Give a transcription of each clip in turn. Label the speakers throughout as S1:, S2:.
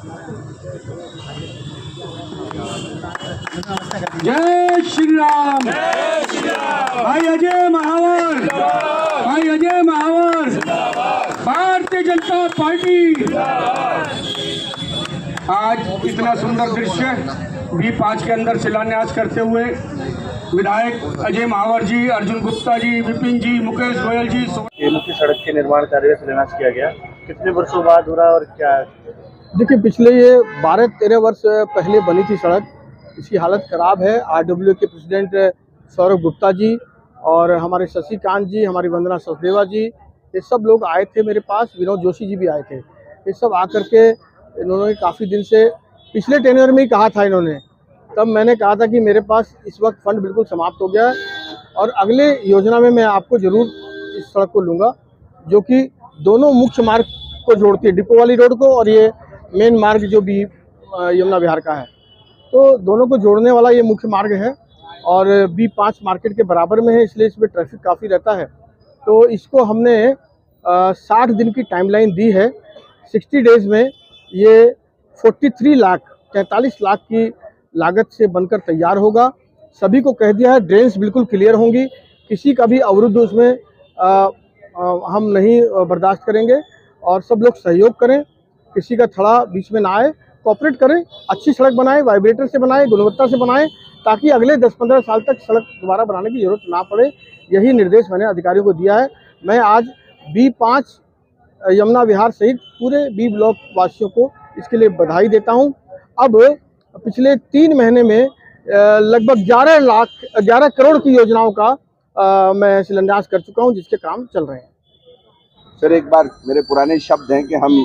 S1: जय श्री राम। भाई अजय महावर, भाई अजय महावर, भारतीय जनता पार्टी। आज इतना सुंदर दृश्य V5 के अंदर शिलान्यास करते हुए विधायक अजय महावर जी, अर्जुन गुप्ता जी, विपिन जी, मुकेश गोयल जी।
S2: ये मुख्य सड़क के निर्माण कार्य का शिलान्यास किया गया, कितने वर्षों बाद हो रहा है और क्या?
S3: देखिए, पिछले ये 12-13 वर्ष पहले बनी थी सड़क, इसकी हालत ख़राब है। RWA के प्रेसिडेंट सौरभ गुप्ता जी और हमारे शशिकांत जी, हमारी वंदना सचदेवा जी, ये सब लोग आए थे मेरे पास। विनोद जोशी जी भी आए थे। ये सब आकर के इन्होंने काफ़ी दिन से, पिछले टेन्योर में ही कहा था इन्होंने, तब मैंने कहा था कि मेरे पास इस वक्त फंड बिल्कुल समाप्त हो गया है और अगले योजना में मैं आपको ज़रूर इस सड़क को लूँगा, जो कि दोनों मुख्य मार्ग को जोड़ती है, डिपो वाली रोड को और ये मेन मार्ग जो भी यमुना विहार का है, तो दोनों को जोड़ने वाला ये मुख्य मार्ग है और B5 मार्केट के बराबर में है, इसलिए इसमें ट्रैफिक काफ़ी रहता है। तो इसको हमने 60 दिन की टाइमलाइन दी है। 60 डेज़ में ये 43 लाख की लागत से बनकर तैयार होगा। सभी को कह दिया है, ड्रेन्स बिल्कुल क्लियर होंगी, किसी का भी अवरुद्ध उसमें हम नहीं बर्दाश्त करेंगे और सब लोग सहयोग करें, किसी का थड़ा बीच में ना आए, कोऑपरेट करें, अच्छी सड़क बनाएं, वाइब्रेटर से बनाएं, गुणवत्ता से बनाएं, ताकि अगले 10-15 साल तक सड़क दोबारा बनाने की जरूरत ना पड़े। यही निर्देश मैंने अधिकारियों को दिया है। मैं आज B5 यमुना विहार सहित पूरे B ब्लॉक वासियों को इसके लिए बधाई देता हूं। अब पिछले 3 महीने में लगभग 11 करोड़ की योजनाओं का मैं शिलान्यास कर चुका हूं, जिसके काम चल रहे हैं।
S4: सर, एक बार मेरे पुराने शब्द हैं कि हम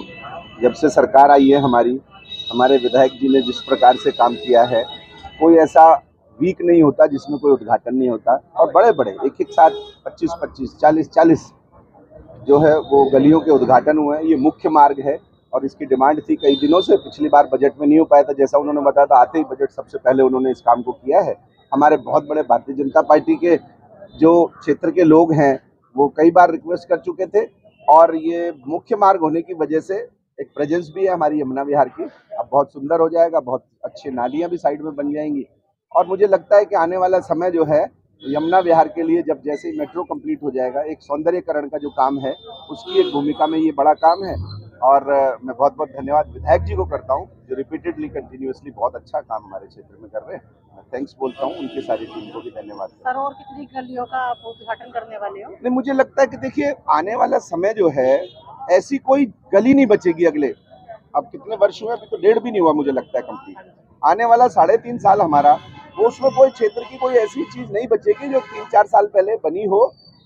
S4: जब से सरकार आई है हमारे विधायक जी ने जिस प्रकार से काम किया है, कोई ऐसा वीक नहीं होता जिसमें कोई उद्घाटन नहीं होता। और बड़े बड़े एक साथ 25-25, 40-40 जो है वो गलियों के उद्घाटन हुए हैं। ये मुख्य मार्ग है और इसकी डिमांड थी कई दिनों से। पिछली बार बजट में नहीं हो पाया था, जैसा उन्होंने बताया था, आते ही बजट सबसे पहले उन्होंने इस काम को किया है। हमारे बहुत बड़े भारतीय जनता पार्टी के जो क्षेत्र के लोग हैं वो कई बार रिक्वेस्ट कर चुके थे और ये मुख्य मार्ग होने की वजह से एक प्रेजेंस भी है हमारी यमुना विहार की। अब बहुत सुंदर हो जाएगा, बहुत अच्छी नालियाँ भी साइड में बन जाएंगी और मुझे लगता है कि आने वाला समय जो है यमुना विहार के लिए, जब जैसे ही मेट्रो कंप्लीट हो जाएगा, एक सौंदर्यकरण का जो काम है उसकी एक भूमिका में ये बड़ा काम है। और मैं बहुत बहुत धन्यवाद विधायक जी को करता हूँ, जो रिपीटेडली कंटिन्यूअसली बहुत अच्छा काम हमारे क्षेत्र में कर रहे हैं। मैं थैंक्स बोलता हूँ, उनकी सारी टीम को भी धन्यवाद।
S5: सर, और कितनी गलियों का आप उद्घाटन करने वाले हो?
S4: नहीं, मुझे लगता है कि देखिए, आने वाला समय जो है ऐसी कोई गली नहीं बचेगी अगले, अब कितने वर्ष हुए, अभी तो 1.5 भी नहीं हुआ मुझे लगता है कंप्लीट। आने वाला 3.5 साल हमारा, वो उसमें कोई क्षेत्र की कोई ऐसी चीज नहीं बचेगी जो 3-4 साल पहले बनी हो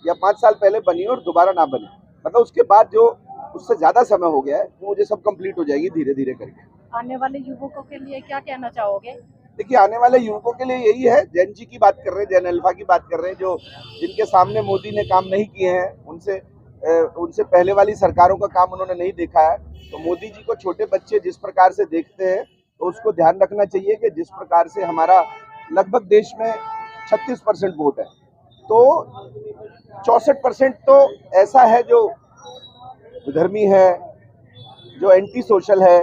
S4: या 5 साल पहले बनी हो और दोबारा ना बने। मतलब उसके बाद जो उससे ज्यादा समय हो गया है वो मुझे सब कंप्लीट हो जाएगी धीरे धीरे करके।
S5: आने वाले युवकों के लिए क्या कहना चाहोगे?
S4: देखिए, आने वाले युवकों के लिए यही है, जैन जी की बात कर रहे हैं, जैन अल्फा की बात कर रहे हैं, जो जिनके सामने मोदी ने काम नहीं किए हैं, उनसे पहले वाली सरकारों का काम उन्होंने नहीं देखा है। तो मोदी जी को छोटे बच्चे जिस प्रकार से देखते हैं, तो उसको ध्यान रखना चाहिए कि जिस प्रकार से हमारा लगभग देश में 36% वोट है, तो 64% तो ऐसा है जो विधर्मी है, जो एंटी सोशल है,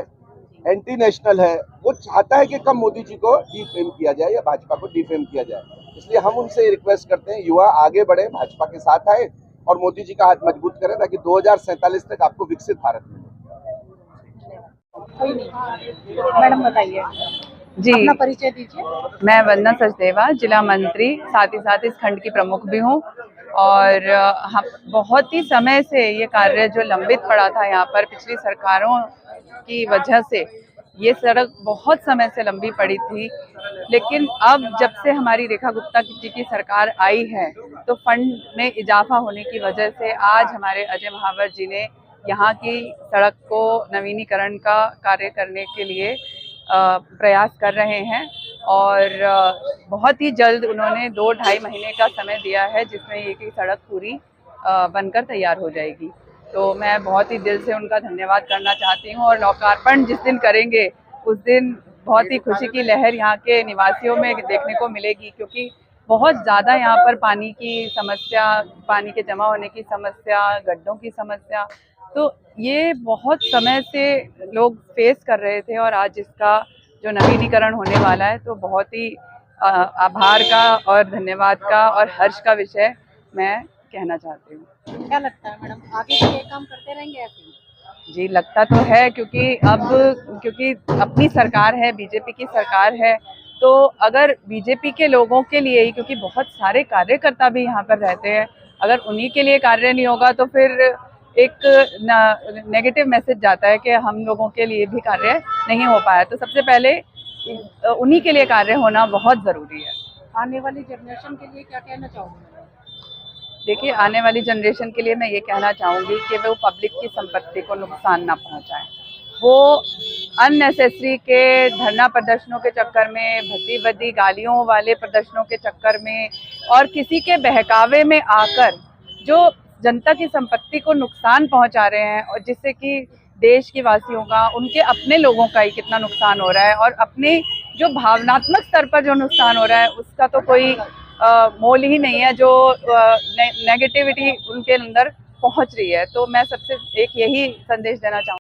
S4: एंटी नेशनल है। वो चाहता है कि कब मोदी जी को डिफेम किया जाए या भाजपा को डिफेम किया जाए। इसलिए हम उनसे रिक्वेस्ट करते हैं, युवा आगे बढ़े, भाजपा के साथ आए और मोदी जी का हाथ मजबूत करें, ताकि 2047 तक आपको विकसित भारत मिले।
S5: मैडम बताइए
S6: जी,
S5: अपना परिचय दीजिए।
S6: मैं वंदना सचदेवा, जिला मंत्री, साथ ही साथ इस खंड की प्रमुख भी हूँ। और हम बहुत ही समय से ये कार्य जो लंबित पड़ा था यहाँ पर पिछली सरकारों की वजह से, ये सड़क बहुत समय से लंबी पड़ी थी। लेकिन अब जब से हमारी रेखा गुप्ता जी की सरकार आई है, तो फंड में इजाफा होने की वजह से आज हमारे अजय महावर जी ने यहाँ की सड़क को नवीनीकरण का कार्य करने के लिए प्रयास कर रहे हैं और बहुत ही जल्द उन्होंने 2-2.5 महीने का समय दिया है, जिसमें ये सड़क पूरी बनकर तैयार हो जाएगी। तो मैं बहुत ही दिल से उनका धन्यवाद करना चाहती हूँ और लोकार्पण जिस दिन करेंगे उस दिन बहुत ही खुशी की लहर यहाँ के निवासियों में देखने को मिलेगी, क्योंकि बहुत ज़्यादा यहाँ पर पानी की समस्या, पानी के जमा होने की समस्या, गड्ढों की समस्या, तो ये बहुत समय से लोग फेस कर रहे थे और आज इसका जो नवीनीकरण होने वाला है, तो बहुत ही आभार का और धन्यवाद का और हर्ष का विषय मैं कहना चाहती हूँ।
S5: क्या लगता है मैडम, आगे भी ये काम करते रहेंगे ऐसे?
S6: जी, लगता तो है, क्योंकि अपनी सरकार है, बीजेपी की सरकार है, तो अगर बीजेपी के लोगों के लिए ही, क्योंकि बहुत सारे कार्यकर्ता भी यहाँ पर रहते हैं, अगर उन्हीं के लिए कार्य नहीं होगा तो फिर एक नेगेटिव मैसेज जाता है कि हम लोगों के लिए भी कार्य नहीं हो पाया। तो सबसे पहले उन्हीं के लिए कार्य होना बहुत ज़रूरी है।
S5: आने वाली जनरेशन के लिए क्या कहना चाहोगे?
S6: देखिए, आने वाली जनरेशन के लिए मैं ये कहना चाहूँगी कि वो पब्लिक की संपत्ति को नुकसान ना पहुँचाएं। वो अननेसेसरी के धरना प्रदर्शनों के चक्कर में, भद्दी भद्दी गालियों वाले प्रदर्शनों के चक्कर में और किसी के बहकावे में आकर जो जनता की संपत्ति को नुकसान पहुंचा रहे हैं, और जिससे कि देश के वासियों का, उनके अपने लोगों का ही कितना नुकसान हो रहा है, और अपने जो भावनात्मक स्तर पर जो नुकसान हो रहा है उसका तो कोई मोल ही नहीं है, जो नेगेटिविटी उनके अंदर पहुंच रही है। तो मैं सबसे एक यही संदेश देना चाहूँगी।